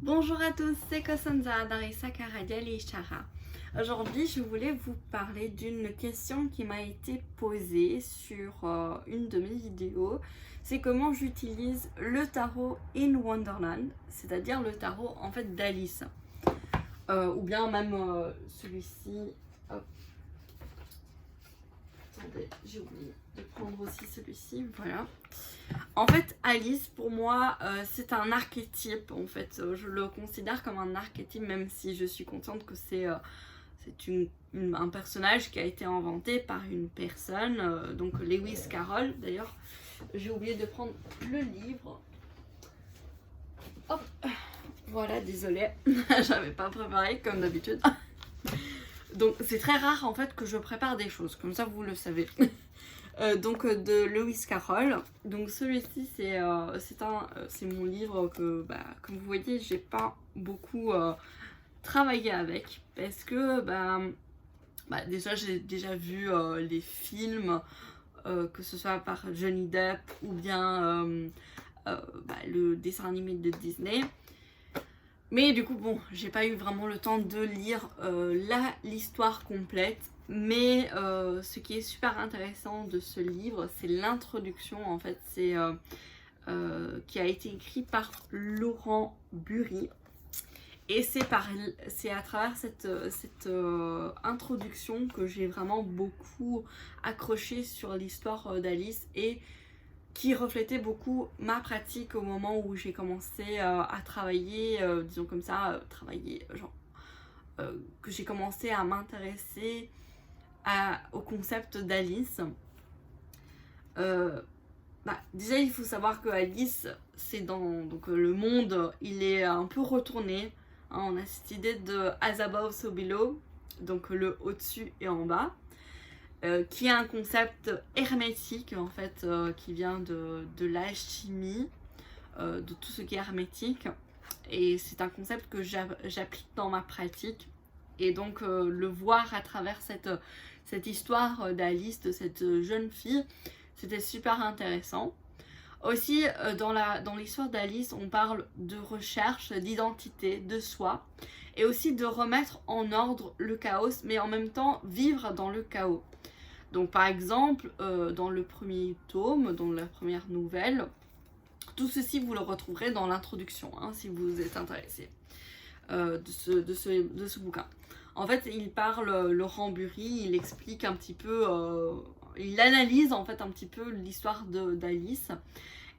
Bonjour à tous, c'est Kosanza d'Arisa Karadiel et Shara. Aujourd'hui, je voulais vous parler d'une question qui m'a été posée sur une de mes vidéos. C'est comment j'utilise le tarot in Wonderland, c'est-à-dire le tarot en fait d'Alice. Ou bien même celui-ci. Hop. Attendez, j'ai oublié de prendre aussi celui-ci. Voilà. En fait, Alice, pour moi, c'est un archétype. En fait, je le considère comme un archétype, même si je suis consciente que c'est un personnage qui a été inventé par une personne, donc Lewis Carroll. D'ailleurs, j'ai oublié de prendre le livre. Hop, voilà, désolée, j'avais pas préparé comme d'habitude. Donc, c'est très rare en fait que je prépare des choses, comme ça vous le savez. Donc de Lewis Carroll. Donc celui-ci c'est mon livre que comme vous voyez j'ai pas beaucoup travaillé avec parce que déjà j'ai déjà vu les films que ce soit par Johnny Depp ou bien le dessin animé de Disney. Mais du coup, bon, j'ai pas eu vraiment le temps de lire l'histoire complète. Mais ce qui est super intéressant de ce livre, c'est l'introduction. En fait, qui a été écrit par Laurent Burry. Et c'est à travers cette introduction que j'ai vraiment beaucoup accroché sur l'histoire d'Alice et qui reflétait beaucoup ma pratique au moment où j'ai commencé à travailler, disons comme ça, que j'ai commencé à m'intéresser au concept d'Alice. Déjà, il faut savoir que Alice, c'est donc le monde, il est un peu retourné. Hein, on a cette idée de as above, so below, donc le au-dessus et en bas. Qui est un concept hermétique en fait, qui vient de l'alchimie, de tout ce qui est hermétique. Et c'est un concept que j'applique dans ma pratique. Et donc le voir à travers cette histoire d'Alice, de cette jeune fille, c'était super intéressant. Aussi, dans l'histoire d'Alice, on parle de recherche, d'identité, de soi, et aussi de remettre en ordre le chaos, mais en même temps vivre dans le chaos. Donc par exemple, dans le premier tome, dans la première nouvelle, tout ceci vous le retrouverez dans l'introduction, hein, si vous êtes intéressé de ce bouquin. En fait, il parle, Laurent Burry, il explique un petit peu, il analyse en fait un petit peu l'histoire d'Alice.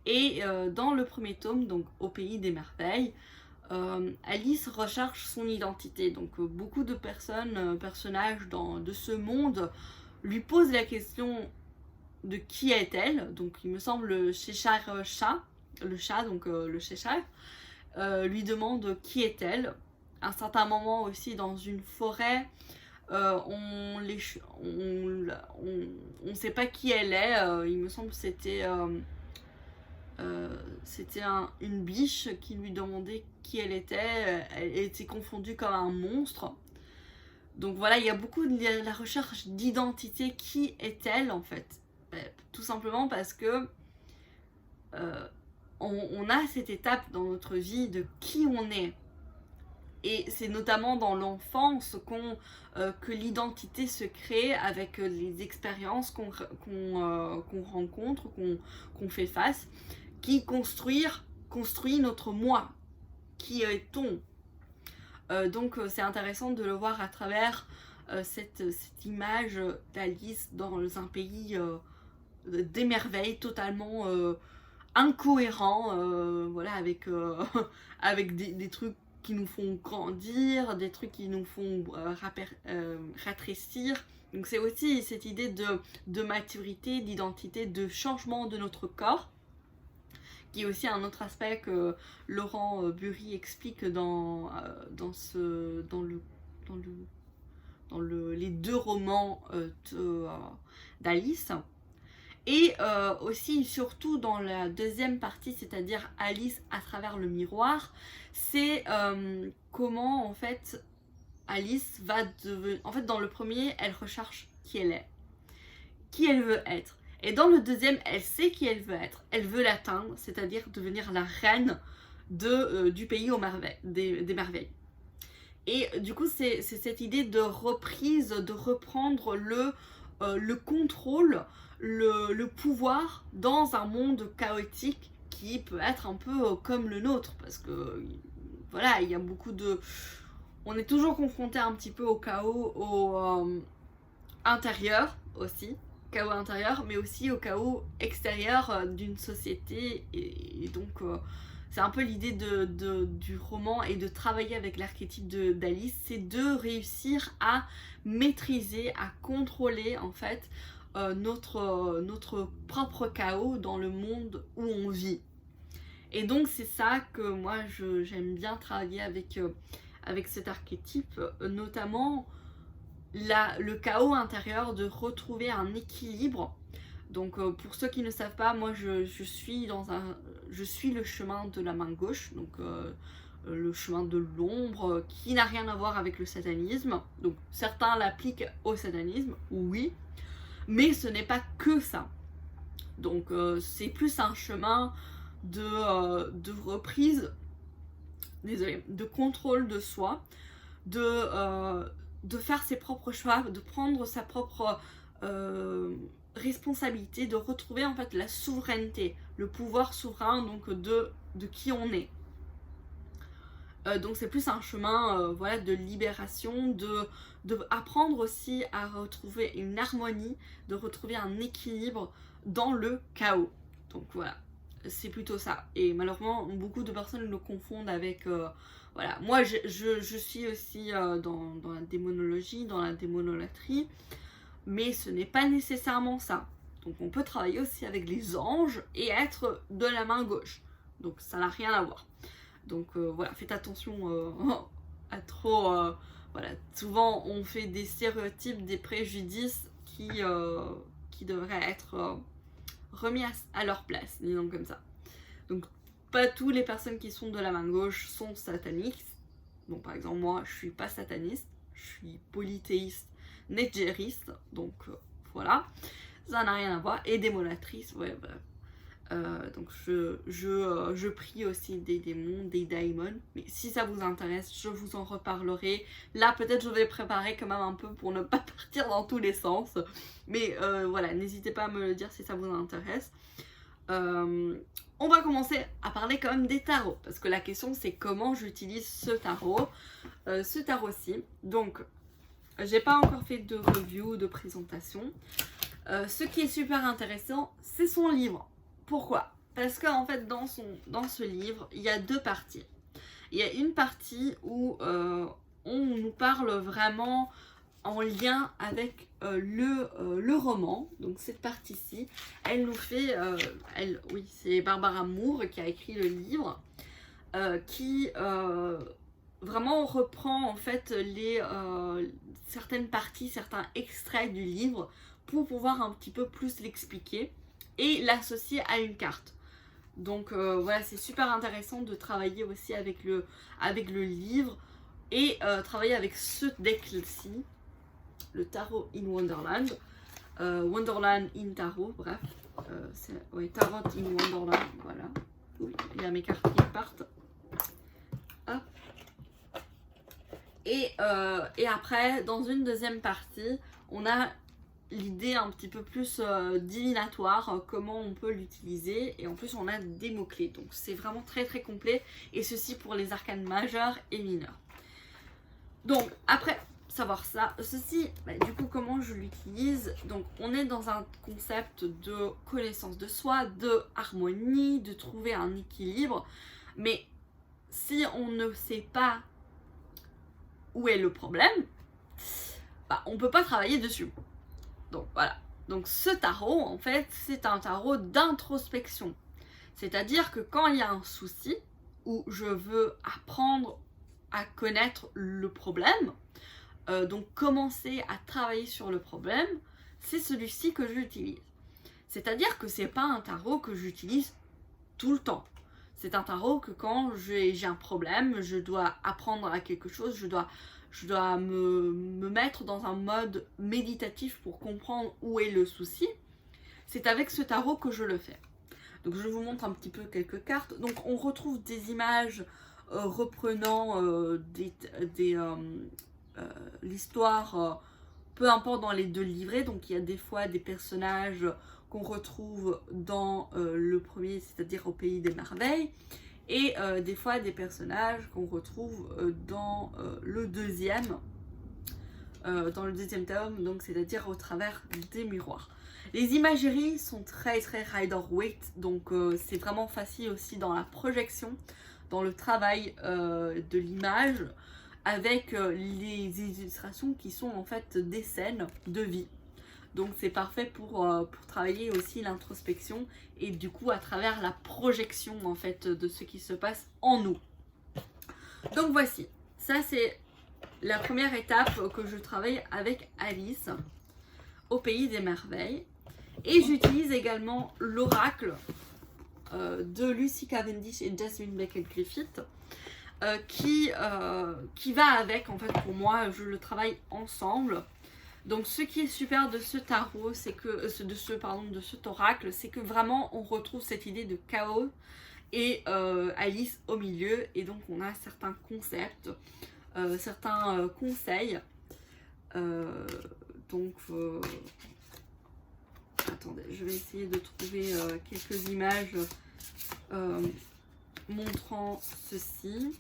Et dans le premier tome, donc Au pays des merveilles, Alice recherche son identité. Donc beaucoup de personnages de ce monde lui posent la question de qui est-elle. Donc il me semble le Cheshire chat, donc le Cheshire, lui demande qui est-elle. À un certain moment aussi dans une forêt, on sait pas qui elle est. Il me semble que c'était une biche qui lui demandait qui elle était. Elle était confondue comme un monstre. Donc voilà, il y a beaucoup de la recherche d'identité. Qui est-elle en fait? Tout simplement parce que on a cette étape dans notre vie de qui on est. Et c'est notamment dans l'enfance que l'identité se crée avec les expériences qu'on rencontre, qu'on fait face, qui construit notre moi. Qui est-on? Donc c'est intéressant de le voir à travers cette image d'Alice dans un pays des merveilles, totalement incohérent, voilà, avec des trucs qui nous font grandir, des trucs qui nous font ratrécir. Donc c'est aussi cette idée de maturité, d'identité, de changement de notre corps, qui est aussi un autre aspect que Laurent Burry explique les deux romans d'Alice. Et aussi, surtout dans la deuxième partie, c'est-à-dire Alice à travers le miroir, c'est comment en fait Alice va devenir... En fait, dans le premier, elle recherche qui elle est, qui elle veut être. Et dans le deuxième, elle sait qui elle veut être. Elle veut l'atteindre, c'est-à-dire devenir la reine du pays des merveilles. Et du coup, c'est cette idée de reprise, de reprendre le contrôle, le pouvoir dans un monde chaotique qui peut être un peu comme le nôtre. Parce que, voilà, il y a beaucoup de... On est toujours confronté un petit peu au chaos, intérieur aussi, chaos intérieur, mais aussi au chaos extérieur d'une société. Et donc, c'est un peu l'idée du roman et de travailler avec l'archétype d'Alice, c'est de réussir à maîtriser, à contrôler en fait notre propre chaos dans le monde où on vit. Et donc c'est ça que moi j'aime bien travailler avec cet archétype, notamment le chaos intérieur, de retrouver un équilibre. Donc pour ceux qui ne savent pas, moi je suis le chemin de la main gauche, donc le chemin de l'ombre, qui n'a rien à voir avec le satanisme. Donc certains l'appliquent au satanisme, oui, mais ce n'est pas que ça. Donc c'est plus un chemin de reprise, désolé, de contrôle de soi, de faire ses propres choix, de prendre sa propre responsabilité, de retrouver en fait la souveraineté, le pouvoir souverain donc de qui on est. Donc c'est plus un chemin voilà, de libération, de apprendre aussi à retrouver une harmonie, de retrouver un équilibre dans le chaos. Donc voilà, c'est plutôt ça. Et malheureusement, beaucoup de personnes le confondent avec... voilà, moi je suis aussi dans la démonologie, dans la démonolatrie, mais ce n'est pas nécessairement ça. Donc on peut travailler aussi avec les anges et être de la main gauche. Donc ça n'a rien à voir. Donc voilà, faites attention à trop... voilà, souvent on fait des stéréotypes, des préjudices qui devraient être remis à leur place, disons comme ça. Donc pas toutes les personnes qui sont de la main gauche sont satanistes. Donc par exemple moi je suis pas sataniste, je suis polythéiste, netgériste, donc voilà, ça n'a rien à voir. Et démonatrice, ouais, bah, donc je prie aussi des démons, des daimons, mais si ça vous intéresse, je vous en reparlerai. Là peut-être je vais préparer quand même un peu pour ne pas partir dans tous les sens, mais voilà, n'hésitez pas à me le dire si ça vous intéresse. On va commencer à parler quand même des tarots, parce que la question c'est comment j'utilise ce tarot, ce tarot-ci. Donc j'ai pas encore fait de review, de présentation. Ce qui est super intéressant, c'est son livre. Pourquoi? Parce qu'en fait dans ce livre, il y a deux parties. Il y a une partie où on nous parle vraiment en lien avec le roman. Donc cette partie-ci, elle nous fait... oui, c'est Barbara Moore qui a écrit le livre, qui vraiment reprend en fait certaines parties, certains extraits du livre pour pouvoir un petit peu plus l'expliquer et l'associer à une carte. Donc voilà, c'est super intéressant de travailler aussi avec le livre et travailler avec ce deck-ci, le Tarot in Wonderland, Wonderland in Tarot, bref, ouais, Tarot in Wonderland, voilà. Oui, il y a mes cartes qui partent. Hop. Et après, dans une deuxième partie, on a l'idée un petit peu plus divinatoire, comment on peut l'utiliser, et en plus on a des mots-clés, donc c'est vraiment très très complet, et ceci pour les arcanes majeures et mineures. Donc après savoir ça, ceci, du coup comment je l'utilise, donc on est dans un concept de connaissance de soi, de harmonie, de trouver un équilibre, mais si on ne sait pas où est le problème, on peut pas travailler dessus. Donc voilà, donc ce tarot en fait c'est un tarot d'introspection, c'est-à-dire que quand il y a un souci où je veux apprendre à connaître le problème, donc commencer à travailler sur le problème, c'est celui-ci que j'utilise. C'est-à-dire que c'est pas un tarot que j'utilise tout le temps. C'est un tarot que quand j'ai un problème, je dois apprendre à quelque chose, je dois me mettre dans un mode méditatif pour comprendre où est le souci. C'est avec ce tarot que je le fais. Donc je vous montre un petit peu quelques cartes. Donc on retrouve des images reprenant l'histoire, peu importe dans les deux livrets. Donc il y a des fois des personnages qu'on retrouve dans le premier, c'est-à-dire au Pays des Merveilles, et des fois des personnages qu'on retrouve dans le deuxième tome, donc c'est-à-dire au travers des miroirs. Les imageries sont très Rider-Waite, donc c'est vraiment facile aussi dans la projection, dans le travail de l'image, avec les illustrations qui sont en fait des scènes de vie. Donc c'est parfait pour travailler aussi l'introspection et du coup à travers la projection en fait de ce qui se passe en nous. Donc voici, ça c'est la première étape que je travaille avec Alice au Pays des Merveilles. Et j'utilise également l'oracle de Lucy Cavendish et Jasmine Beckett-Griffith qui va avec, en fait pour moi, je le travaille ensemble. Donc ce qui est super de ce tarot, c'est que de cet oracle, c'est que vraiment on retrouve cette idée de chaos et Alice au milieu, et donc on a certains concepts, certains conseils. Attendez, je vais essayer de trouver quelques images montrant ceci.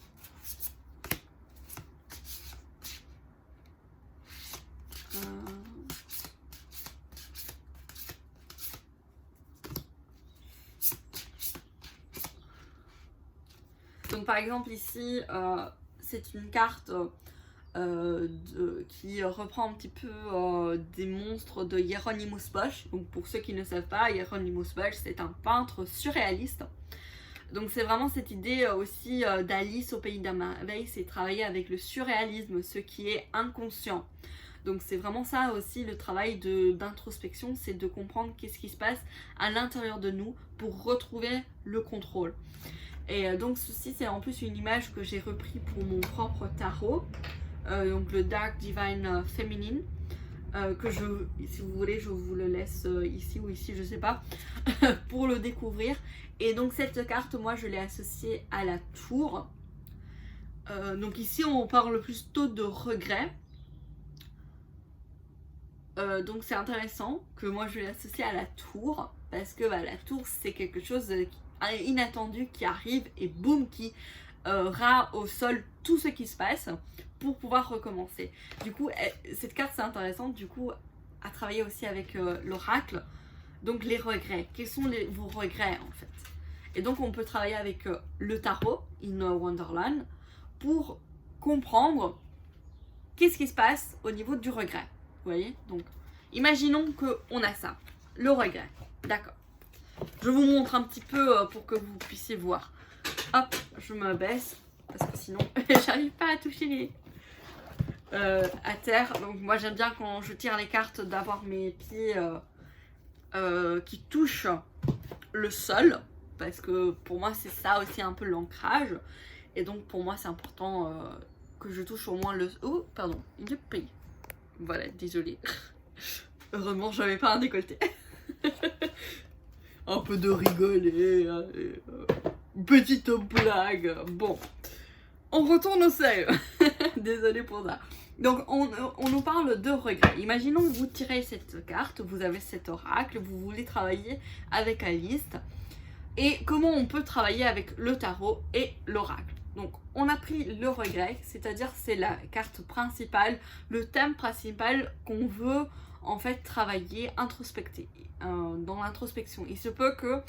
Donc par exemple ici, c'est une carte qui reprend un petit peu des monstres de Hieronymus Bosch. Donc pour ceux qui ne savent pas, Hieronymus Bosch c'est un peintre surréaliste. Donc c'est vraiment cette idée aussi d'Alice au Pays des Merveilles, c'est travailler avec le surréalisme, ce qui est inconscient. Donc c'est vraiment ça aussi le travail d'introspection, c'est de comprendre qu'est-ce qui se passe à l'intérieur de nous pour retrouver le contrôle. Et donc ceci c'est en plus une image que j'ai repris pour mon propre tarot, donc le Dark Divine Feminine, que si vous voulez je vous le laisse ici ou ici, je sais pas, pour le découvrir. Et donc cette carte moi je l'ai associée à la tour. Donc ici on parle plutôt de regret. Donc c'est intéressant que moi je l'ai associé à la tour, parce que la tour c'est quelque chose inattendu qui arrive et boum, qui rat au sol tout ce qui se passe pour pouvoir recommencer. Du coup cette carte c'est intéressant du coup à travailler aussi avec l'oracle. Donc les regrets, quels sont vos regrets en fait. Et donc on peut travailler avec le tarot in Wonderland pour comprendre qu'est-ce qui se passe au niveau du regret. Vous voyez, donc imaginons qu'on a ça, le regret, d'accord. Je vous montre un petit peu pour que vous puissiez voir. Hop, je me baisse parce que sinon j'arrive pas à toucher à terre. Donc moi j'aime bien quand je tire les cartes d'avoir mes pieds qui touchent le sol, parce que pour moi c'est ça aussi un peu l'ancrage. Et donc pour moi c'est important que je touche au moins le... Oh pardon, le pays. Voilà, désolée. Heureusement, j'avais pas un décolleté. Un peu de rigoler. Petite blague. Bon. On retourne au sérieux. Désolée pour ça. Donc, on nous parle de regret. Imaginons que vous tirez cette carte, vous avez cet oracle, vous voulez travailler avec Alice. Et comment on peut travailler avec le tarot et l'oracle. Donc on a pris le regret, c'est-à-dire c'est la carte principale, le thème principal qu'on veut en fait travailler, introspecter. Dans l'introspection, il se peut que,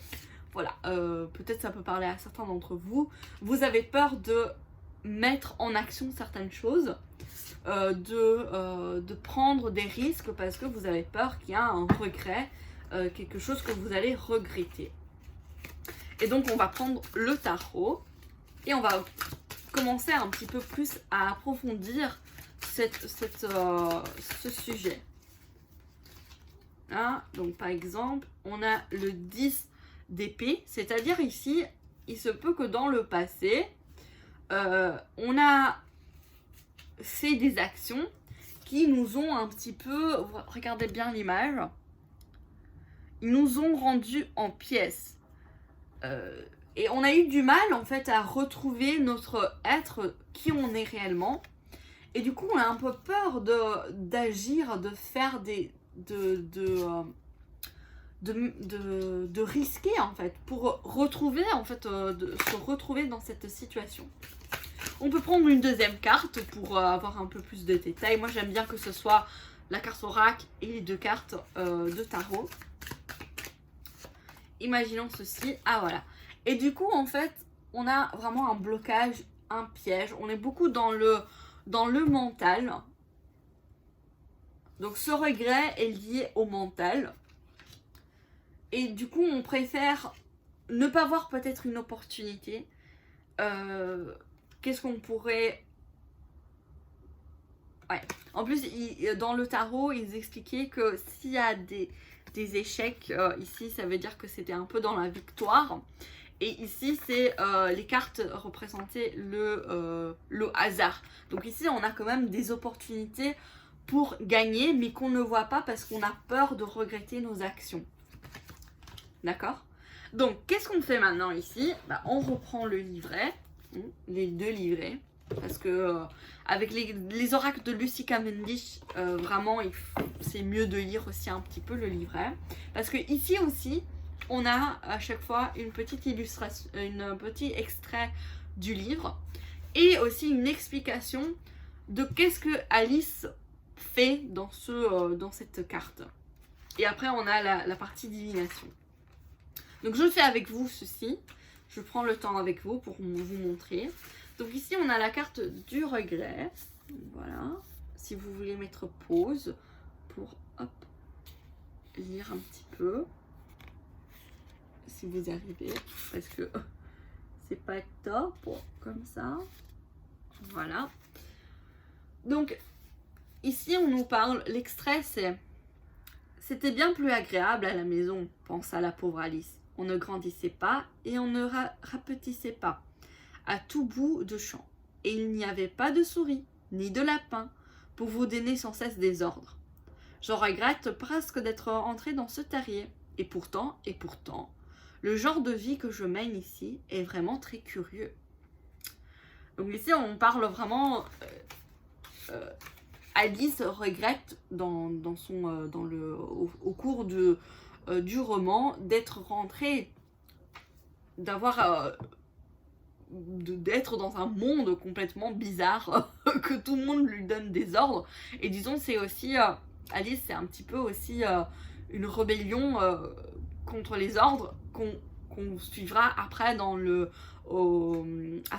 voilà, peut-être ça peut parler à certains d'entre vous, vous avez peur de mettre en action certaines choses, de prendre des risques parce que vous avez peur qu'il y a un regret, quelque chose que vous allez regretter. Et donc on va prendre le tarot et on va commencer un petit peu plus à approfondir ce sujet. Hein, donc par exemple, on a le 10 d'épée, c'est-à-dire ici, il se peut que dans le passé, on a fait des actions qui nous ont un petit peu, regardez bien l'image, ils nous ont rendus en pièces. Et on a eu du mal en fait à retrouver notre être, qui on est réellement. Et du coup, on a un peu peur d'agir, de faire de risquer en fait, pour retrouver en fait, de se retrouver dans cette situation. On peut prendre une deuxième carte pour avoir un peu plus de détails. Moi, j'aime bien que ce soit la carte oracle et les 2 cartes de tarot. Imaginons ceci. Ah, voilà. Et du coup, en fait, on a vraiment un blocage, un piège. On est beaucoup dans le mental. Donc, ce regret est lié au mental. Et du coup, on préfère ne pas voir peut-être une opportunité. Qu'est-ce qu'on pourrait... Ouais. En plus, dans le tarot, ils expliquaient que s'il y a des échecs, ici, ça veut dire que c'était un peu dans la victoire. Et ici, c'est les cartes représentaient le hasard. Donc ici, on a quand même des opportunités pour gagner, mais qu'on ne voit pas parce qu'on a peur de regretter nos actions. D'accord? Donc, qu'est-ce qu'on fait maintenant ici? On reprend le livret, les 2 livrets, parce que avec les oracles de Lucy Cavendish, vraiment, c'est mieux de lire aussi un petit peu le livret. Parce que ici aussi, on a à chaque fois une petite illustration, un petit extrait du livre, et aussi une explication de qu'est-ce que Alice fait dans cette carte. Et après, on a la partie divination. Donc je fais avec vous ceci, je prends le temps avec vous pour vous montrer. Donc ici on a la carte du regret, voilà, si vous voulez mettre pause pour hop, lire un petit peu, si vous arrivez, parce que c'est pas top comme ça, voilà. Donc ici on nous parle, l'extrait c'est: c'était bien plus agréable à la maison, pensa la pauvre Alice. On ne grandissait pas et on ne rapetissait pas à tout bout de champ. Et il n'y avait pas de souris, ni de lapins, pour vous donner sans cesse des ordres. Je regrette presque d'être entrée dans ce terrier. Et pourtant, le genre de vie que je mène ici est vraiment très curieux. Donc ici, on parle vraiment... Alice regrette au cours du roman d'être rentrée, d'être dans un monde complètement bizarre, que tout le monde lui donne des ordres. Et disons, c'est aussi, Alice, c'est un petit peu aussi une rébellion contre les ordres qu'on suivra après à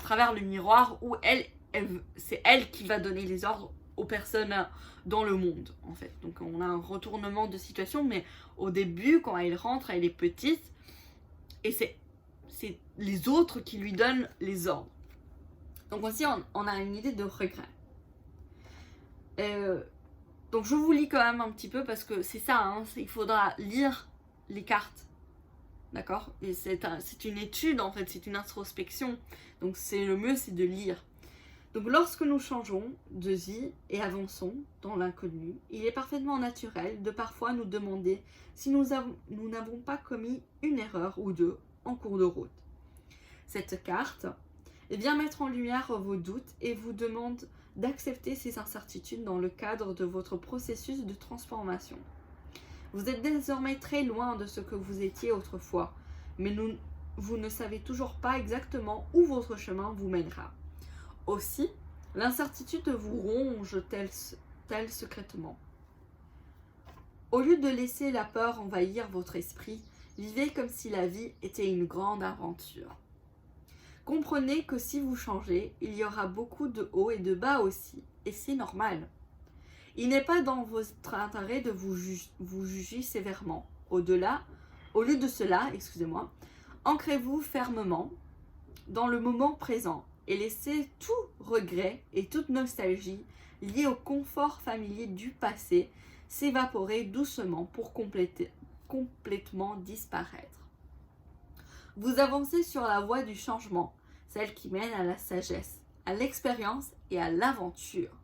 travers le miroir, où c'est elle qui va donner les ordres aux personnes dans le monde, en fait. Donc on a un retournement de situation, mais au début, quand elle rentre, elle est petite, et c'est les autres qui lui donnent les ordres. Donc aussi, on a une idée de regret. Donc je vous lis quand même un petit peu, parce que c'est ça, hein, il faudra lire les cartes. D'accord? Et c'est une étude, en fait, c'est une introspection. Donc le mieux, c'est de lire. Donc lorsque nous changeons de vie et avançons dans l'inconnu, il est parfaitement naturel de parfois nous demander si nous n'avons pas commis une erreur ou 2 en cours de route. Cette carte vient mettre en lumière vos doutes et vous demande d'accepter ces incertitudes dans le cadre de votre processus de transformation. Vous êtes désormais très loin de ce que vous étiez autrefois, mais vous ne savez toujours pas exactement où votre chemin vous mènera. Aussi, l'incertitude vous ronge tel secrètement. Au lieu de laisser la peur envahir votre esprit, vivez comme si la vie était une grande aventure. Comprenez que si vous changez, il y aura beaucoup de hauts et de bas aussi, et c'est normal. Il n'est pas dans votre intérêt de vous juger sévèrement. Au lieu de cela, ancrez-vous fermement dans le moment présent et laissez tout regret et toute nostalgie liée au confort familier du passé s'évaporer doucement pour complètement disparaître. Vous avancez sur la voie du changement, celle qui mène à la sagesse, à l'expérience et à l'aventure.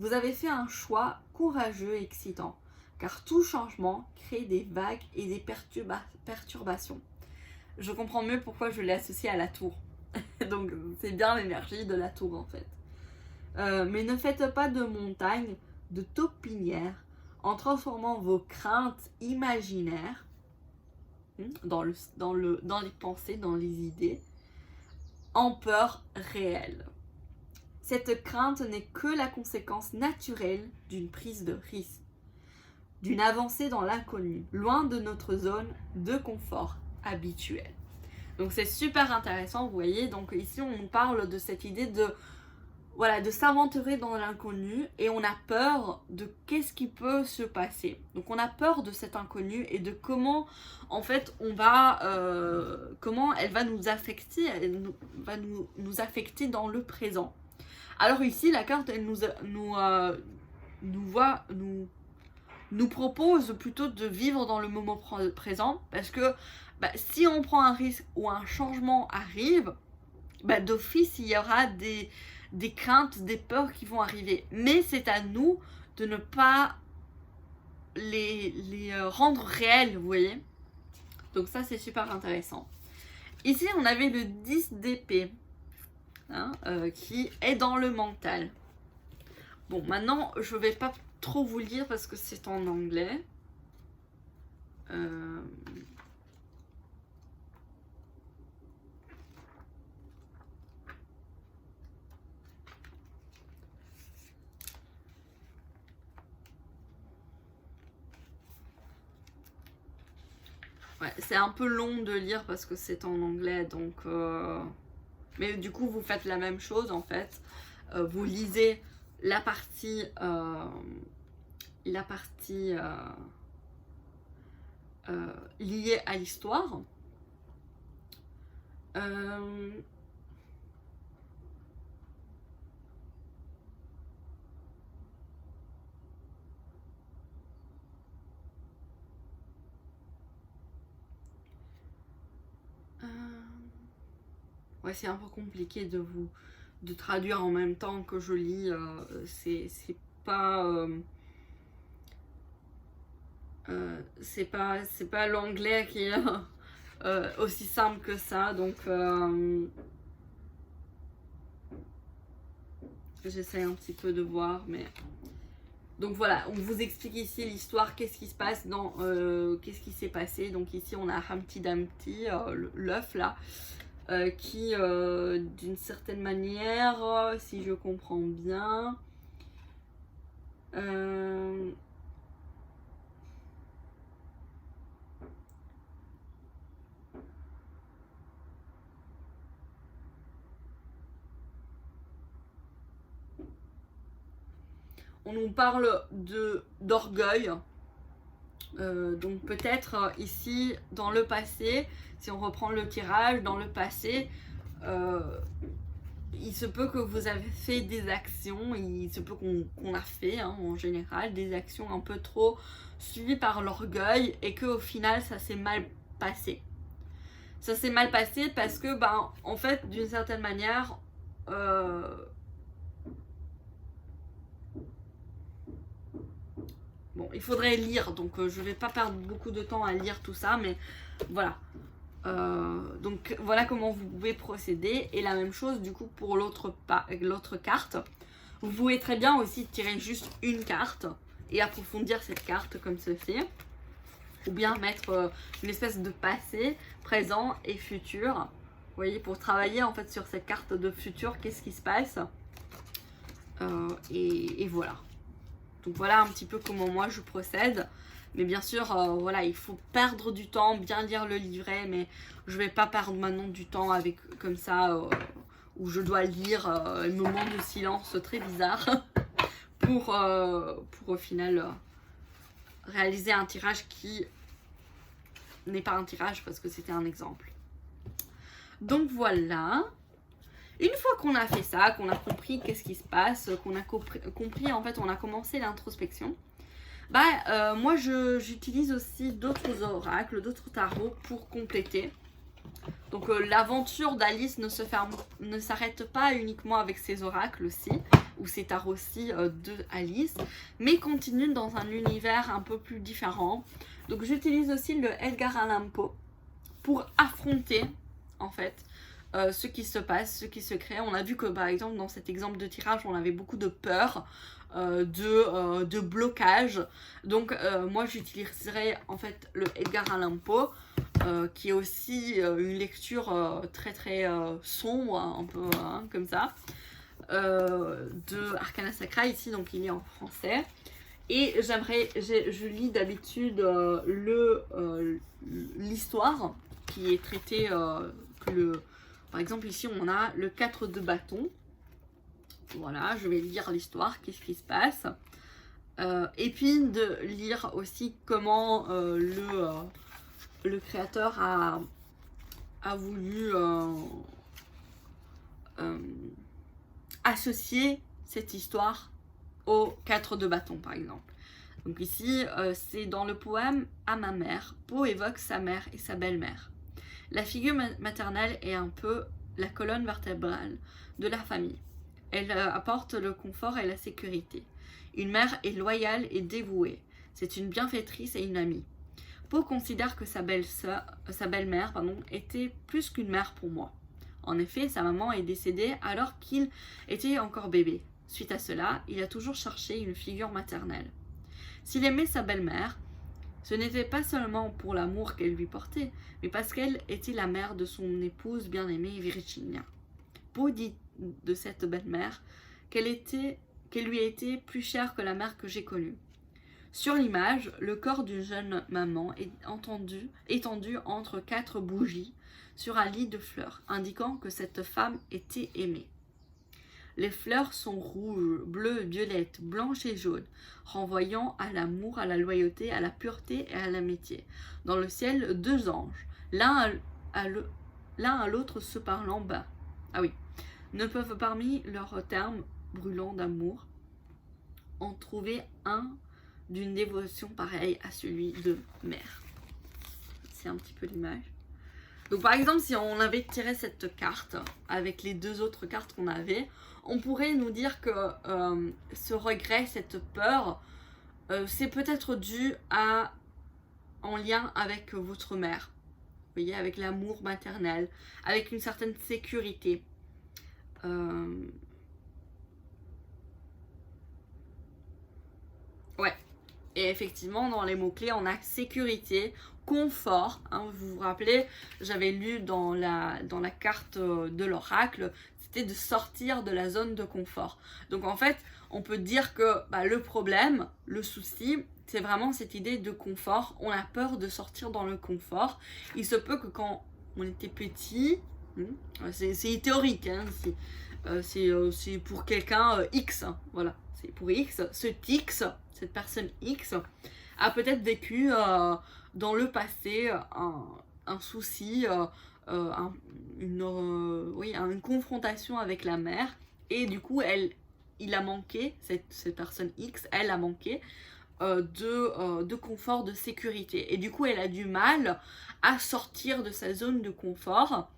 Vous avez fait un choix courageux et excitant, car tout changement crée des vagues et des perturbations. je comprends mieux pourquoi je l'ai associé à la tour. Donc c'est bien l'énergie de la tour en fait. Mais ne faites pas de montagnes, de taupinières, en transformant vos craintes imaginaires dans les pensées, dans les idées, en peur réelle. Cette crainte n'est que la conséquence naturelle d'une prise de risque, d'une avancée dans l'inconnu, loin de notre zone de confort habituelle. Donc c'est super intéressant, vous voyez. Donc ici on nous parle de cette idée de s'aventurer dans l'inconnu et on a peur de qu'est-ce qui peut se passer. Donc on a peur de cet inconnu et de comment en fait comment elle va nous affecter, va nous affecter dans le présent. Alors ici la carte elle nous propose plutôt de vivre dans le moment présent parce que si on prend un risque ou un changement arrive, d'office il y aura des craintes, des peurs qui vont arriver. Mais c'est à nous de ne pas les rendre réelles, vous voyez. Donc ça c'est super intéressant. Ici on avait le 10 d'épée qui est dans le mental. Bon, maintenant je vais pas trop vous lire parce que c'est en anglais. Ouais, c'est un peu long de lire parce que c'est en anglais, donc mais du coup vous faites la même chose en fait. Vous lisez la partie liée à l'histoire. Ouais, c'est un peu compliqué de traduire en même temps que je lis. C'est pas l'anglais qui est aussi simple que ça. Donc j'essaie un petit peu de voir, mais donc voilà, on vous explique ici l'histoire, qu'est-ce qui se passe qu'est-ce qui s'est passé. Donc ici on a Humpty Dumpty, l'œuf là, qui d'une certaine manière, si je comprends bien, on nous parle d'orgueil. Donc peut-être ici dans le passé, si on reprend le tirage, dans le passé, il se peut que vous avez fait des actions, il se peut qu'on a fait en général des actions un peu trop suivies par l'orgueil et qu'au final ça s'est mal passé. Ça s'est mal passé parce que en fait d'une certaine manière bon, il faudrait lire, donc je vais pas perdre beaucoup de temps à lire tout ça, mais voilà. Donc voilà comment vous pouvez procéder. Et la même chose du coup pour l'autre carte. Vous pouvez très bien aussi tirer juste une carte et approfondir cette carte comme ceci. Ou bien mettre une espèce de passé, présent et futur. Vous voyez, pour travailler en fait sur cette carte de futur, qu'est-ce qui se passe. Et voilà. Donc voilà un petit peu comment moi je procède. Mais bien sûr, voilà, il faut perdre du temps, bien lire le livret. Mais je vais pas perdre maintenant du temps avec comme ça, où je dois lire un moment de silence très bizarre pour au final réaliser un tirage qui n'est pas un tirage parce que c'était un exemple. Donc voilà. Une fois qu'on a fait ça, qu'on a compris qu'est-ce qui se passe, qu'on a compris en fait, on a commencé l'introspection, moi j'utilise aussi d'autres oracles, d'autres tarots pour compléter. Donc l'aventure d'Alice ne s'arrête pas uniquement avec ces oracles-ci, ou ces tarots-ci de Alice, mais continue dans un univers un peu plus différent. Donc j'utilise aussi le Edgar Allan Poe pour affronter en fait ce qui se passe, ce qui se crée. On a vu que par exemple dans cet exemple de tirage, on avait beaucoup de peur, de blocage. Donc moi j'utiliserai en fait le Edgar Allan Poe, qui est aussi une lecture très très sombre, un peu comme ça, de Arcana Sacra ici, donc il est en français. Et je lis d'habitude l'histoire qui est traitée, par exemple ici on a le 4 de bâton. Voilà, je vais lire l'histoire, qu'est-ce qui se passe. Et puis de lire aussi comment le créateur a voulu associer cette histoire au 4 de bâton par exemple. Donc ici c'est dans le poème à ma mère. Poe évoque sa mère et sa belle-mère. La figure maternelle est un peu la colonne vertébrale de la famille. Elle apporte le confort et la sécurité. Une mère est loyale et dévouée. C'est une bienfaitrice et une amie. Poe considère que sa belle-mère était plus qu'une mère pour moi. En effet, sa maman est décédée alors qu'il était encore bébé. Suite à cela, il a toujours cherché une figure maternelle. S'il aimait sa belle-mère, ce n'était pas seulement pour l'amour qu'elle lui portait, mais parce qu'elle était la mère de son épouse bien-aimée Virginia. Poe dit de cette belle-mère qu'elle lui a été plus chère que la mère que j'ai connue. Sur l'image, le corps d'une jeune maman est étendu entre 4 bougies sur un lit de fleurs, indiquant que cette femme était aimée. Les fleurs sont rouges, bleues, violettes, blanches et jaunes, renvoyant à l'amour, à la loyauté, à la pureté et à l'amitié. Dans le ciel, 2 anges, l'un à l'autre se parlant bas. Ah oui, ne peuvent parmi leurs termes brûlants d'amour en trouver un d'une dévotion pareille à celui de mère. C'est un petit peu l'image. Donc par exemple, si on avait tiré cette carte avec les 2 autres cartes qu'on avait, on pourrait nous dire que ce regret, cette peur, c'est peut-être dû en lien avec votre mère. Vous voyez, avec l'amour maternel, avec une certaine sécurité. Ouais. Et effectivement, dans les mots-clés, on a sécurité, confort. Hein, vous vous rappelez, j'avais lu dans la carte de l'oracle, c'était de sortir de la zone de confort. Donc en fait, on peut dire que le problème, le souci, c'est vraiment cette idée de confort. On a peur de sortir dans le confort. Il se peut que quand on était petit, c'est théorique, hein, c'est pour quelqu'un X, hein, voilà, c'est pour X, cette personne X a peut-être vécu dans le passé un souci, une confrontation avec la mère, et du coup il a manqué, cette personne X, elle a manqué de confort, de sécurité, et du coup elle a du mal à sortir de sa zone de confort,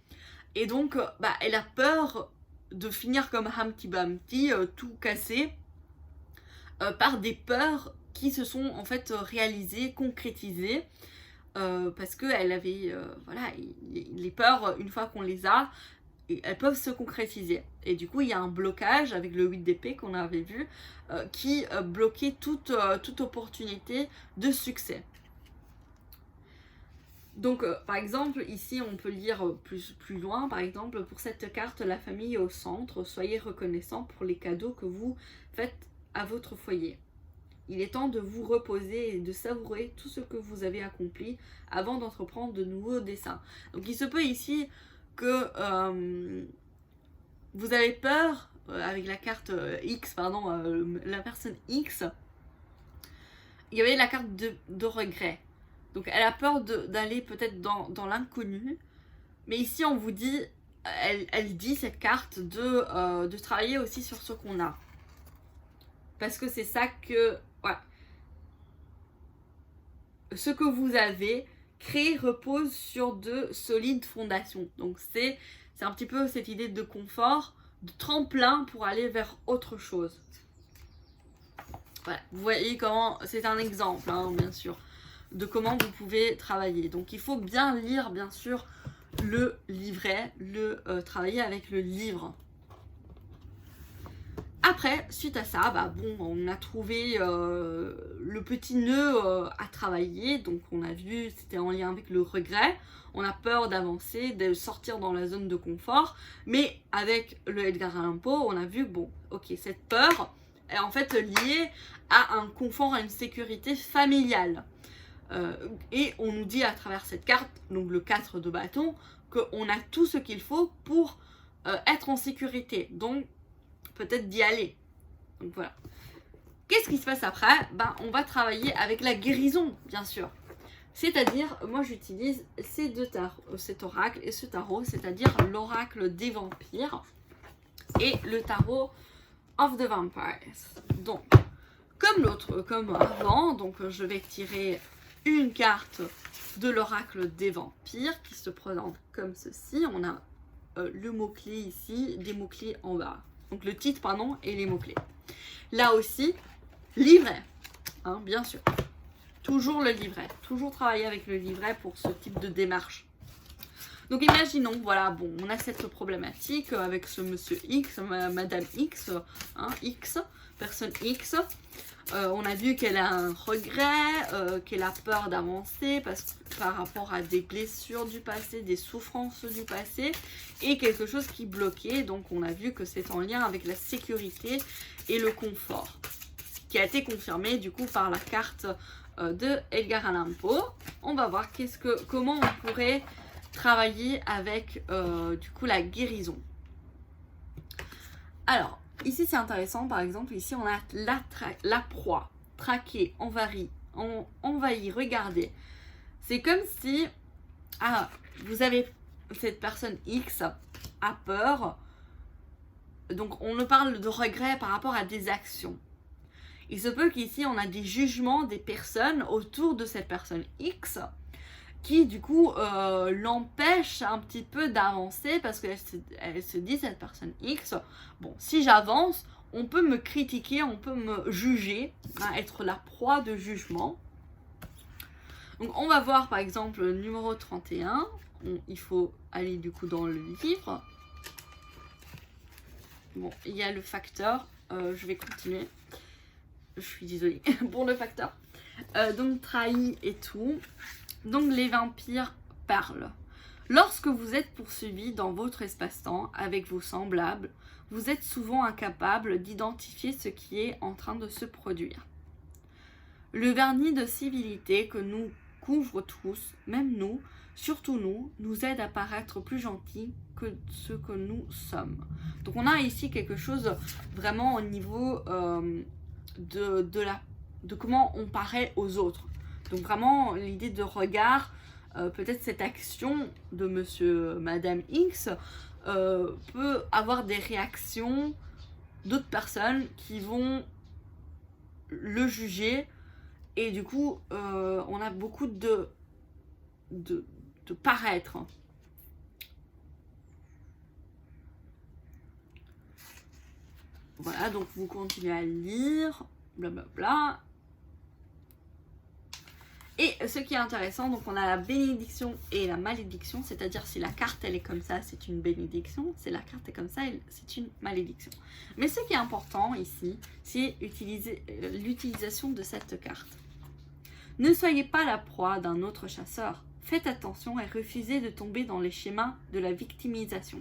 et donc elle a peur de finir comme Humpty Dumpty, tout cassé, par des peurs qui se sont en fait réalisées, concrétisées, parce qu'elle avait, les peurs, une fois qu'on les a, elles peuvent se concrétiser. Et du coup, il y a un blocage avec le 8 d'épée qu'on avait vu, qui bloquait toute opportunité de succès. Donc, par exemple, ici, on peut lire plus loin, par exemple, pour cette carte, la famille est au centre, soyez reconnaissant pour les cadeaux que vous faites à votre foyer. Il est temps de vous reposer et de savourer tout ce que vous avez accompli avant d'entreprendre de nouveaux dessins. Donc, il se peut ici que vous avez peur, avec la carte X, la personne X, il y avait la carte de regret. Donc elle a peur d'aller peut-être dans l'inconnu. Mais ici on vous dit, elle dit cette carte de travailler aussi sur ce qu'on a. Parce que c'est ça que... Ouais. Ce que vous avez créé repose sur de solides fondations. Donc c'est un petit peu cette idée de confort, de tremplin pour aller vers autre chose. Voilà. Vous voyez comment... C'est un exemple, hein, bien sûr. de comment vous pouvez travailler. Donc il faut bien lire bien sûr le livret, travailler avec le livre. Après, suite à ça, on a trouvé le petit nœud à travailler. Donc on a vu, c'était en lien avec le regret. On a peur d'avancer, de sortir dans la zone de confort. Mais avec le Edgar Allan Poe, on a vu, bon, ok, cette peur est en fait liée à un confort, à une sécurité familiale. Et on nous dit à travers cette carte, donc le 4 de bâton, qu'on a tout ce qu'il faut pour être en sécurité. Donc, peut-être d'y aller. Donc voilà. Qu'est-ce qui se passe après? On va travailler avec la guérison, bien sûr. C'est-à-dire, moi j'utilise ces deux tarots, cet oracle et ce tarot, c'est-à-dire l'oracle des vampires et le tarot of the Vampires. Donc, comme avant, donc je vais tirer une carte de l'oracle des vampires qui se présente comme ceci. On a le mot-clé ici, des mots-clés en bas. Donc le titre, pardon, et les mots-clés. Là aussi, livret, hein, bien sûr. Toujours le livret. Toujours travailler avec le livret pour ce type de démarche. Donc imaginons, voilà, bon, on a cette problématique avec ce monsieur X, madame X, hein, X, personne X. On a vu qu'elle a un regret, qu'elle a peur d'avancer par rapport à des blessures du passé, des souffrances du passé et quelque chose qui bloquait. Donc on a vu que c'est en lien avec la sécurité et le confort, qui a été confirmé du coup par la carte de Edgar Allan Poe. On va voir comment on pourrait travailler avec du coup la guérison. Alors, ici c'est intéressant, par exemple, ici on a la proie, traquer, envahir, regarder. C'est comme si vous avez cette personne X a peur, donc on nous parle de regret par rapport à des actions. Il se peut qu'ici on a des jugements des personnes autour de cette personne X qui du coup l'empêche un petit peu d'avancer parce qu'elle se dit, cette personne X, bon, si j'avance, on peut me critiquer, on peut me juger, être la proie de jugement. Donc on va voir par exemple le numéro 31, il faut aller du coup dans le livre. Bon, il y a le facteur, je vais continuer, je suis désolée pour le facteur. Donc trahi et tout. Donc les vampires parlent. Lorsque vous êtes poursuivi dans votre espace-temps avec vos semblables, vous êtes souvent incapable d'identifier ce qui est en train de se produire. Le vernis de civilité que nous couvre tous, même nous, surtout nous aide à paraître plus gentils que ce que nous sommes. Donc on a ici quelque chose vraiment au niveau de comment on paraît aux autres. Donc vraiment l'idée de regard, peut-être cette action de monsieur, madame X peut avoir des réactions d'autres personnes qui vont le juger et du coup on a beaucoup de paraître. Voilà, donc vous continuez à lire, blablabla. Et ce qui est intéressant, donc on a la bénédiction et la malédiction, c'est-à-dire si la carte elle est comme ça, c'est une bénédiction, si la carte est comme ça, c'est une malédiction. Mais ce qui est important ici, c'est l'utilisation de cette carte. Ne soyez pas la proie d'un autre chasseur. Faites attention et refusez de tomber dans les schémas de la victimisation.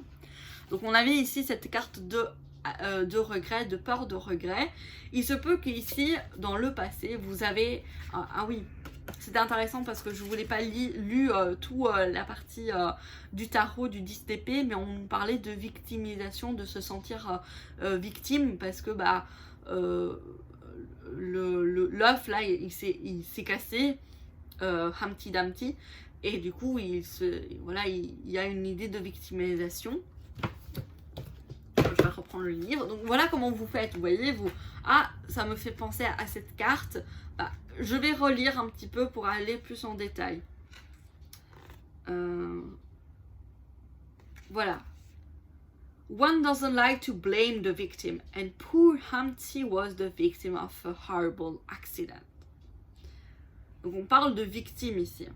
Donc on avait ici cette carte de regret, de peur de regret. Il se peut qu'ici, dans le passé, vous avez... Ah oui, c'était intéressant parce que je ne voulais pas lu tout la partie du tarot du 10 d'épée, mais on nous parlait de victimisation, de se sentir victime parce que l'œuf là il s'est cassé, Humpty Dumpty, et du coup il y a une idée de victimisation. Je vais reprendre le livre. Donc voilà comment vous faites, vous voyez, ça me fait penser à cette carte. Je vais relire un petit peu pour aller plus en détail. Voilà. One doesn't like to blame the victim, and poor Humpty was the victim of a horrible accident. Donc on parle de victime ici.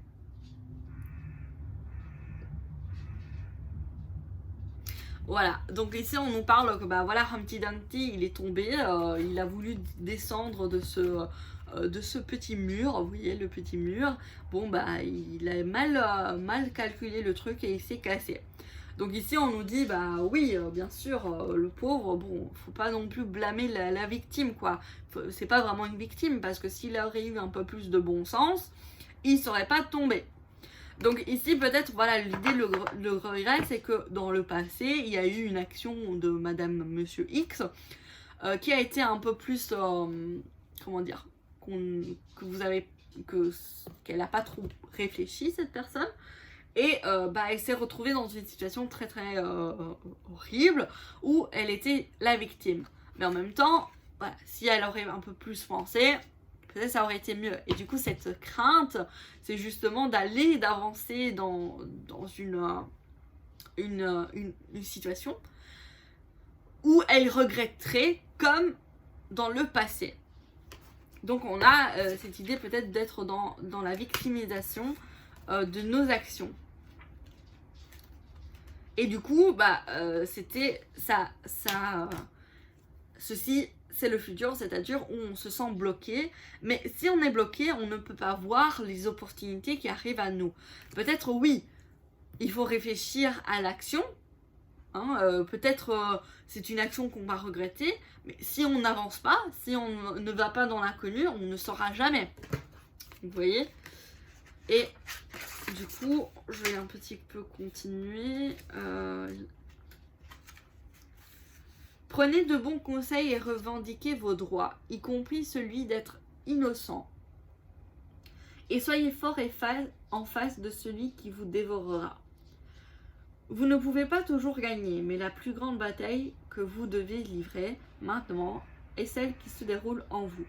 Voilà, donc ici on nous parle que bah voilà, Humpty Dumpty il est tombé, il a voulu descendre de ce petit mur, vous voyez le petit mur, bon bah il a mal calculé le truc et il s'est cassé. Donc ici on nous dit bah oui bien sûr le pauvre, bon faut pas non plus blâmer la victime quoi, c'est pas vraiment une victime parce que s'il aurait eu un peu plus de bon sens, il serait pas tombé. Donc ici peut-être voilà l'idée, le regret c'est que dans le passé il y a eu une action de Madame Monsieur X qui a été un peu plus comment dire que vous avez qu'elle n'a pas trop réfléchi cette personne et bah elle s'est retrouvée dans une situation très très horrible où elle était la victime. Mais en même temps voilà, si elle aurait un peu plus pensé, peut-être ça aurait été mieux. Et du coup, cette crainte, c'est justement d'avancer dans une situation où elle regretterait comme dans le passé. Donc on a cette idée peut-être d'être dans la victimisation de nos actions. Et du coup, bah, c'était ça ceci c'est le futur, c'est-à-dire où on se sent bloqué. Mais si on est bloqué, on ne peut pas voir les opportunités qui arrivent à nous. Peut-être oui, il faut réfléchir à l'action. Hein, peut-être c'est une action qu'on va regretter. Mais si on n'avance pas, si on ne va pas dans l'inconnu, on ne saura jamais. Vous voyez? Et du coup, je vais un petit peu continuer. Prenez de bons conseils et revendiquez vos droits, y compris celui d'être innocent. Et soyez fort et en face de celui qui vous dévorera. Vous ne pouvez pas toujours gagner, mais la plus grande bataille que vous devez livrer maintenant est celle qui se déroule en vous.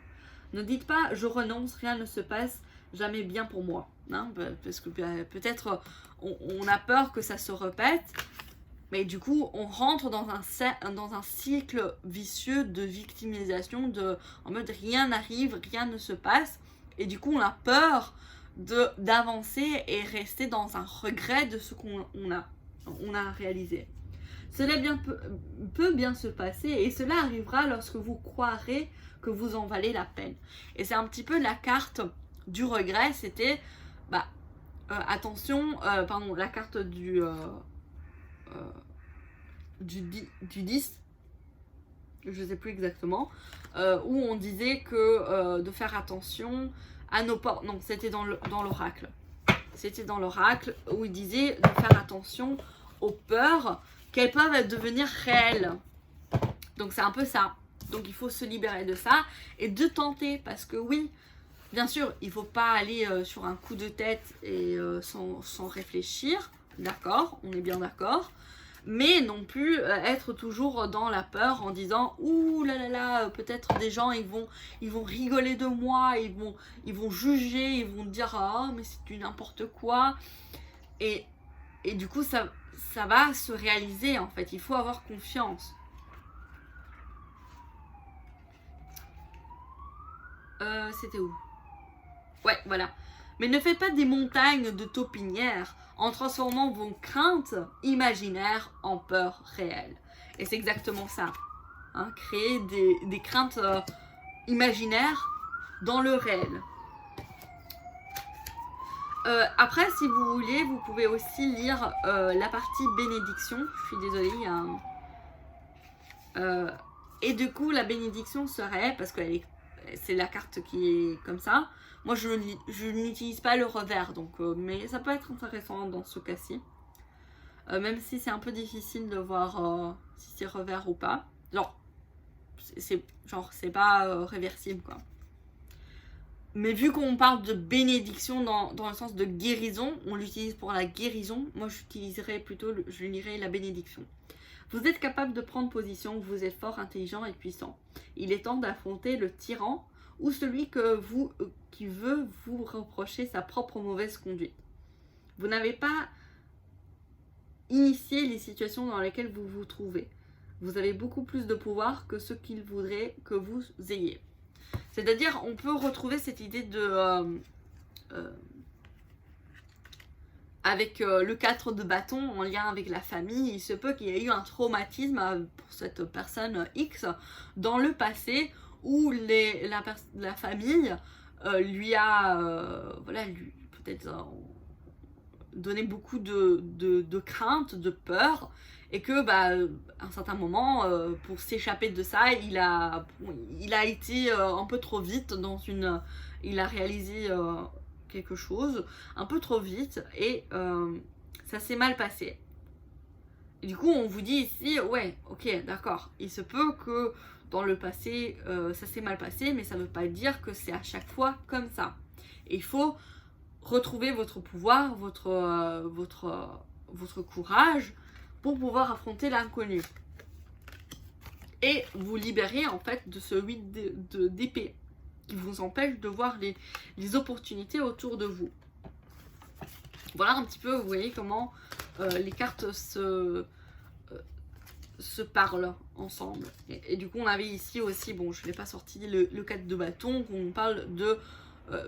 Ne dites pas « je renonce, rien ne se passe jamais bien pour moi hein, ». Parce que peut-être on a peur que ça se répète. Mais du coup, on rentre dans un cycle vicieux de victimisation, en mode rien n'arrive, rien ne se passe. Et du coup, on a peur d'avancer et rester dans un regret de ce qu'on a réalisé. Cela peut bien se passer et cela arrivera lorsque vous croirez que vous en valez la peine. Et c'est un petit peu la carte du regret, c'était, attention, la carte du 10, je sais plus exactement, où on disait que de faire attention à nos portes. Non, c'était dans l'oracle. C'était dans l'oracle où il disait de faire attention aux peurs qu'elles peuvent devenir réelles. Donc c'est un peu ça. Donc il faut se libérer de ça et de tenter parce que oui, bien sûr, il ne faut pas aller sur un coup de tête et sans réfléchir. D'accord, on est bien d'accord. Mais non plus être toujours dans la peur en disant ouh là là là, peut-être des gens ils vont rigoler de moi, ils vont juger, ils vont dire ah mais c'est du n'importe quoi. Et du coup ça va se réaliser en fait, il faut avoir confiance. C'était où? Ouais, voilà. Mais ne faites pas des montagnes de taupinières en transformant vos craintes imaginaires en peurs réelles. Et c'est exactement ça. Hein, créer des craintes imaginaires dans le réel. Après, si vous voulez, vous pouvez aussi lire la partie bénédiction. Je suis désolée, il y a un... et du coup, la bénédiction serait, parce que c'est la carte qui est comme ça. Moi, je n'utilise pas le revers, donc, mais ça peut être intéressant dans ce cas-ci. Même si c'est un peu difficile de voir si c'est revers ou pas. Genre, c'est pas réversible, quoi. Mais vu qu'on parle de bénédiction dans le sens de guérison, on l'utilise pour la guérison. Moi, je lirais la bénédiction. Vous êtes capable de prendre position, vous êtes fort, intelligent et puissant. Il est temps d'affronter le tyran ou celui qui veut vous reprocher sa propre mauvaise conduite. Vous n'avez pas initié les situations dans lesquelles vous vous trouvez. Vous avez beaucoup plus de pouvoir que ce qu'il voudrait que vous ayez. C'est-à-dire, on peut retrouver cette idée avec le 4 de bâton en lien avec la famille, il se peut qu'il y ait eu un traumatisme pour cette personne X dans le passé où la famille lui a voilà, peut-être donné beaucoup de crainte, de peur, et que à un certain moment, pour s'échapper de ça, il a été un peu trop vite il a réalisé quelque chose un peu trop vite et ça s'est mal passé. Et du coup, on vous dit ici, ouais, ok, d'accord, il se peut que dans le passé, ça s'est mal passé, mais ça ne veut pas dire que c'est à chaque fois comme ça. Et il faut retrouver votre pouvoir, votre courage pour pouvoir affronter l'inconnu. Et vous libérer en fait de ce 8 d'épée qui vous empêche de voir les opportunités autour de vous. Voilà un petit peu, vous voyez comment les cartes se parlent ensemble. Et du coup, on avait ici aussi, bon, je ne l'ai pas sorti, le 4 de bâton, où on parle de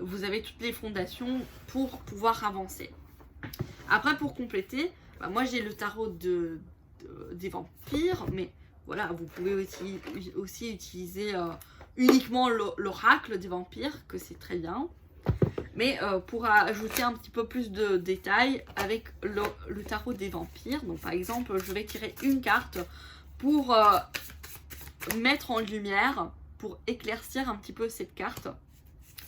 vous avez toutes les fondations pour pouvoir avancer. Après, pour compléter, moi j'ai le tarot des vampires, mais voilà, vous pouvez aussi utiliser uniquement l'oracle des vampires, que c'est très bien. Mais pour ajouter un petit peu plus de détails avec le tarot des vampires, donc par exemple, je vais tirer une carte pour mettre en lumière, pour éclaircir un petit peu cette carte.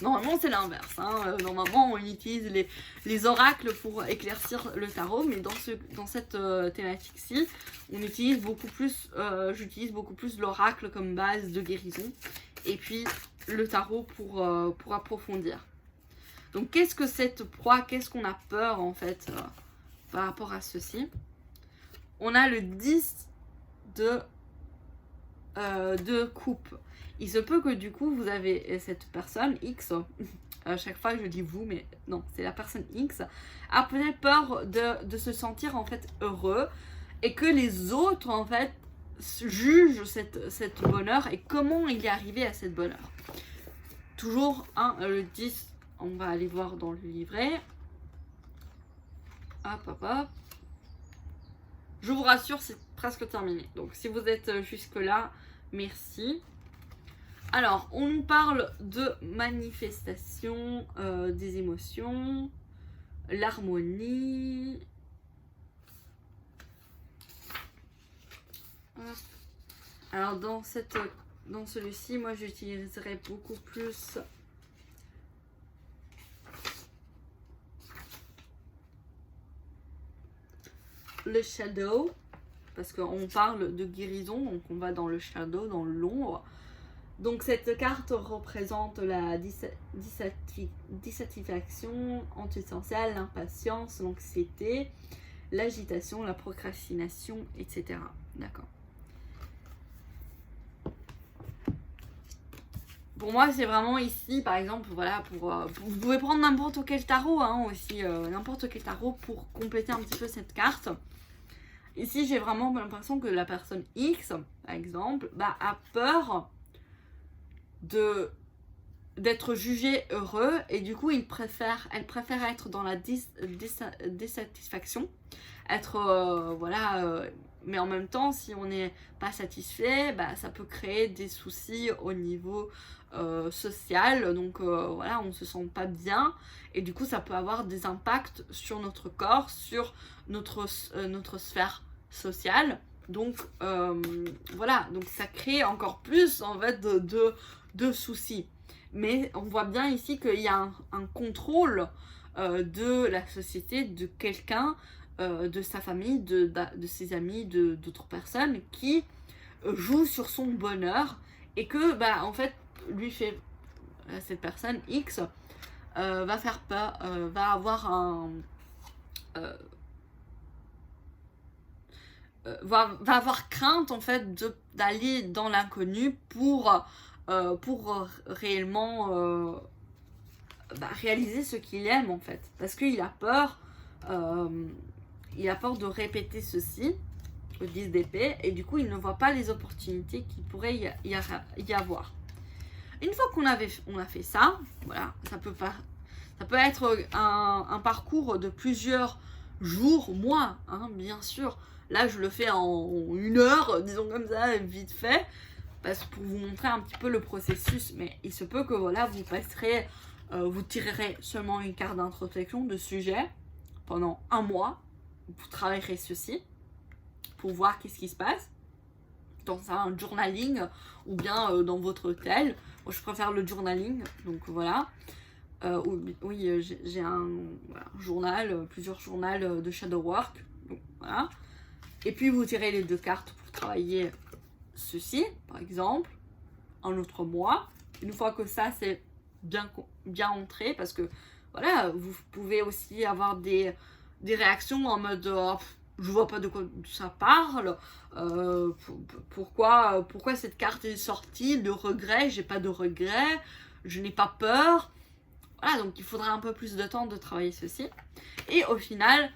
Normalement, c'est l'inverse. Hein. Normalement, on utilise les oracles pour éclaircir le tarot, mais dans cette thématique-ci, on utilise beaucoup plus, j'utilise beaucoup plus l'oracle comme base de guérison, et puis le tarot pour approfondir. Donc, qu'est-ce que cette proie, qu'est-ce qu'on a peur en fait par rapport à ceci? On a le 10 de coupe. Il se peut que du coup vous avez cette personne X, à chaque fois je dis vous, mais non, c'est la personne X, a peut-être peur de se sentir en fait heureux et que les autres en fait jugent cette bonheur et comment il est arrivé à cette bonheur. Toujours le 10, on va aller voir dans le livret. Hop. Je vous rassure, c'est presque terminé. Donc si vous êtes jusque là, merci. Alors, on nous parle de manifestation des émotions, l'harmonie. Alors, dans celui-ci, moi, j'utiliserai beaucoup plus le shadow, parce qu'on parle de guérison, donc on va dans le shadow, dans l'ombre. Donc cette carte représente la dissatisfaction antisociale, l'impatience, l'anxiété, l'agitation, la procrastination, etc. D'accord. Pour moi, c'est vraiment ici, par exemple, voilà, vous pouvez prendre n'importe quel tarot aussi, n'importe quel tarot pour compléter un petit peu cette carte. Ici, j'ai vraiment l'impression que la personne X, par exemple, a peur d'être jugée heureux et du coup elle préfère être dans la dissatisfaction, être mais en même temps si on n'est pas satisfait, ça peut créer des soucis au niveau social, donc voilà, on se sent pas bien et du coup ça peut avoir des impacts sur notre corps, sur notre sphère sociale, donc voilà, donc ça crée encore plus en fait de soucis. Mais on voit bien ici qu'il y a un contrôle de la société, de quelqu'un, de sa famille, de ses amis, d'autres personnes qui joue sur son bonheur et que en fait cette personne X va faire peur, va avoir va avoir crainte en fait d'aller dans l'inconnu pour réellement réaliser ce qu'il aime en fait, parce qu'il a peur de répéter ceci, le 10 d'épée, et du coup il ne voit pas les opportunités qu'il pourrait y avoir. Une fois qu'on a fait ça, voilà, Ça peut être un parcours de plusieurs jours, mois, hein, bien sûr. Là, je le fais en 1 heure, disons comme ça, vite fait, parce que pour vous montrer un petit peu le processus. Mais il se peut que voilà, vous tirerez seulement une carte d'introspection de sujet pendant 1 mois. Vous travaillerez ceci pour voir qu'est-ce qui se passe dans un journaling ou bien dans votre hôtel. Moi, je préfère le journaling, donc voilà. Oui, j'ai un journal, plusieurs journaux de shadow work. Donc, voilà. Et puis vous tirez les 2 cartes pour travailler ceci, par exemple, un autre mois. Une fois que ça c'est bien entré, parce que voilà, vous pouvez aussi avoir des réactions en mode je vois pas de quoi ça parle, pourquoi cette carte est sortie, de regret, j'ai pas de regret, je n'ai pas peur. Voilà, donc il faudra un peu plus de temps de travailler ceci. Et au final,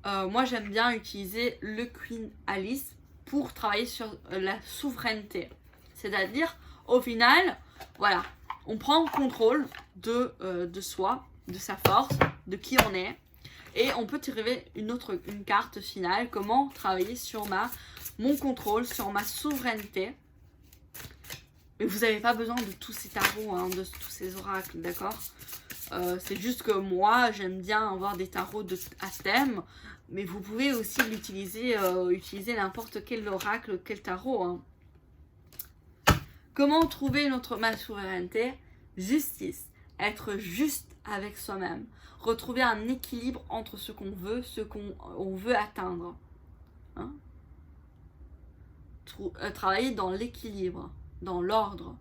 moi j'aime bien utiliser le Queen Alice pour travailler sur la souveraineté. C'est-à-dire, au final, voilà, on prend contrôle de soi, de sa force, de qui on est. Et on peut tirer une carte finale, comment travailler sur mon contrôle, sur ma souveraineté. Mais vous n'avez pas besoin de tous ces tarots, hein, de tous ces oracles, d'accord? C'est juste que moi, j'aime bien avoir des tarots à thème, mais vous pouvez aussi utiliser n'importe quel oracle, quel tarot. Hein. Comment trouver ma souveraineté? Justice. Être juste avec soi-même. Retrouver un équilibre entre ce qu'on veut, ce qu'on veut atteindre. Hein? Travailler dans l'équilibre, dans l'ordre.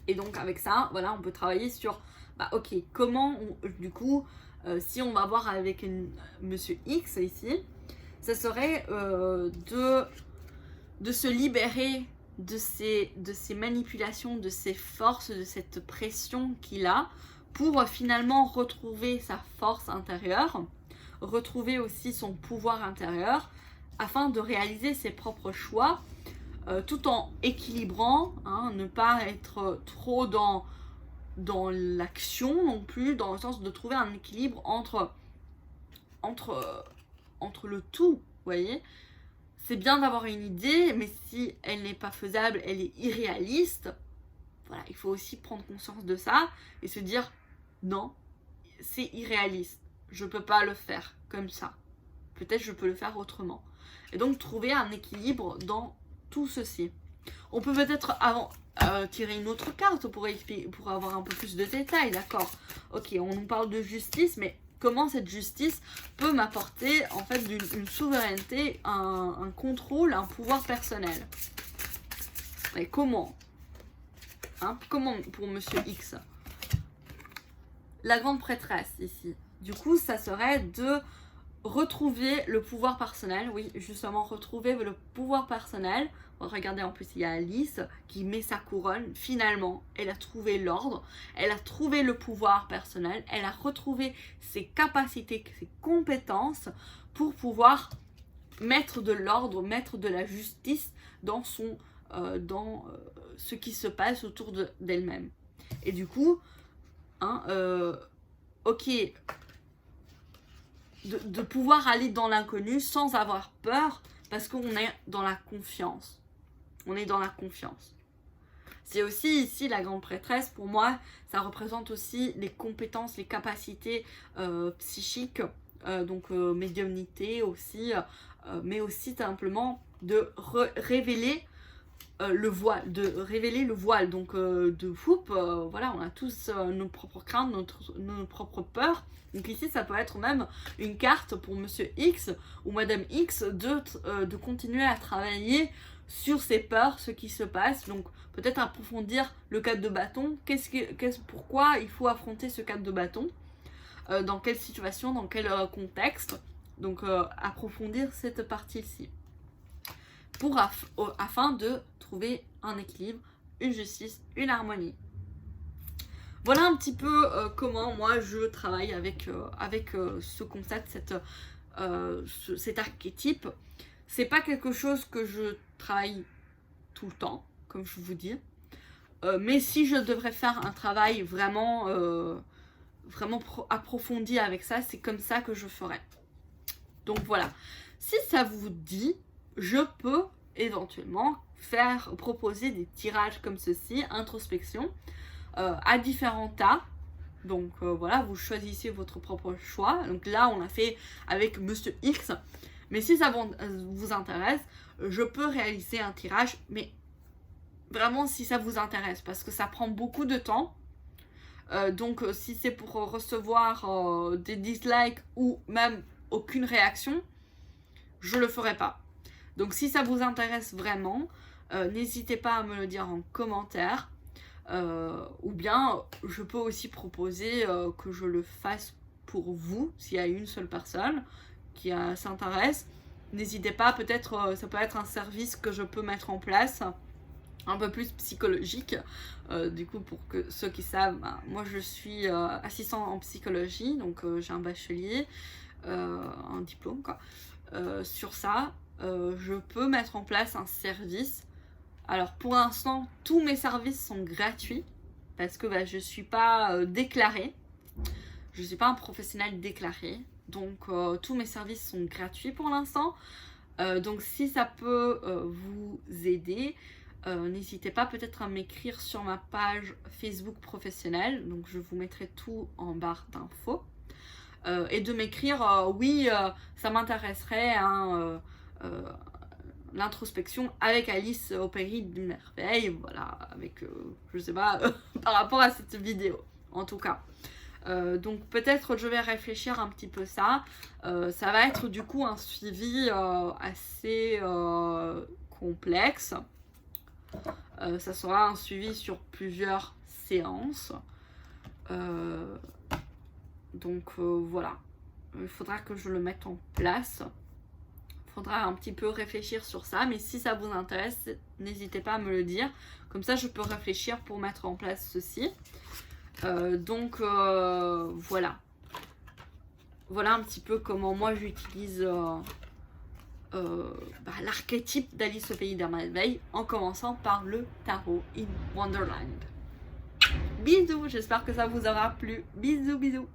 Et donc avec ça, voilà, on peut travailler sur, ok, comment, du coup, si on va voir avec Monsieur X ici, ça serait de se libérer de ces manipulations, de ces forces, de cette pression qu'il a, pour finalement retrouver sa force intérieure, retrouver aussi son pouvoir intérieur, afin de réaliser ses propres choix, tout en équilibrant, hein, ne pas être trop dans l'action non plus, dans le sens de trouver un équilibre entre le tout, vous voyez. C'est bien d'avoir une idée, mais si elle n'est pas faisable, elle est irréaliste, voilà, il faut aussi prendre conscience de ça et se dire non, c'est irréaliste, je peux pas le faire comme ça, peut-être je peux le faire autrement. Et donc trouver un équilibre dans tout ceci. On peut peut-être tirer une autre carte pour avoir un peu plus de détails, d'accord? Ok, on nous parle de justice, mais comment cette justice peut m'apporter en fait une souveraineté, un contrôle, un pouvoir personnel? Et comment? Hein, comment pour Monsieur X? La grande prêtresse ici. Du coup, ça serait de retrouver le pouvoir personnel. Oui, justement, retrouver le pouvoir personnel. Regardez, en plus, il y a Alice qui met sa couronne. Finalement, elle a trouvé l'ordre. Elle a trouvé le pouvoir personnel. Elle a retrouvé ses capacités, ses compétences pour pouvoir mettre de l'ordre, mettre de la justice dans ce qui se passe autour d'elle-même. Et du coup, hein, ok, de pouvoir aller dans l'inconnu sans avoir peur, parce qu'on est dans la confiance. On est dans la confiance. C'est aussi ici la grande prêtresse, pour moi, ça représente aussi les compétences, les capacités psychiques, donc médiumnité aussi, mais aussi simplement de révéler le voile, donc de foupe, voilà, on a tous nos propres craintes, nos propres peurs. Donc ici, ça peut être même une carte pour Monsieur X ou Madame X de continuer à travailler sur ses peurs, ce qui se passe. Donc peut-être approfondir le 4 de bâton. Pourquoi il faut affronter ce 4 de bâton, dans quelle situation, dans quel contexte. Donc approfondir cette partie-ci. Afin de trouver un équilibre, une justice, une harmonie. Voilà un petit peu comment moi je travaille avec ce concept, cet archétype. C'est pas quelque chose que je travaille tout le temps, comme je vous dis. Mais si je devrais faire un travail vraiment, approfondi avec ça, c'est comme ça que je ferais. Donc voilà, si ça vous dit, je peux éventuellement proposer des tirages comme ceci, introspection, à différents tas. Donc voilà, vous choisissez votre propre choix. Donc là, on l'a fait avec Monsieur X. Mais si ça vous intéresse, je peux réaliser un tirage. Mais vraiment, si ça vous intéresse, parce que ça prend beaucoup de temps. Donc si c'est pour recevoir des dislikes ou même aucune réaction, je le ferai pas. Donc si ça vous intéresse vraiment, n'hésitez pas à me le dire en commentaire. Ou bien je peux aussi proposer que je le fasse pour vous, s'il y a une seule personne qui s'intéresse. N'hésitez pas, peut-être ça peut être un service que je peux mettre en place, un peu plus psychologique. Du coup, pour que ceux qui savent, moi je suis assistant en psychologie, donc j'ai un bachelier, un diplôme quoi. Sur ça, je peux mettre en place un service. Alors pour l'instant, tous mes services sont gratuits parce que je ne suis pas déclarée. Je ne suis pas un professionnel déclaré. Donc tous mes services sont gratuits pour l'instant. Donc si ça peut vous aider, n'hésitez pas peut-être à m'écrire sur ma page Facebook professionnelle. Donc je vous mettrai tout en barre d'infos. Et de m'écrire oui, ça m'intéresserait l'introspection avec Alice au pays de merveille, voilà, avec je sais pas par rapport à cette vidéo en tout cas. Donc peut-être je vais réfléchir un petit peu ça. Ça va être du coup un suivi assez complexe. Ça sera un suivi sur plusieurs séances. Donc voilà, il faudra que je le mette en place. Il faudra un petit peu réfléchir sur ça, mais si ça vous intéresse, n'hésitez pas à me le dire. Comme ça, je peux réfléchir pour mettre en place ceci. Donc voilà. Voilà un petit peu comment moi j'utilise l'archétype d'Alice au pays des merveilles, en commençant par le tarot in Wonderland. Bisous, j'espère que ça vous aura plu. Bisous, bisous.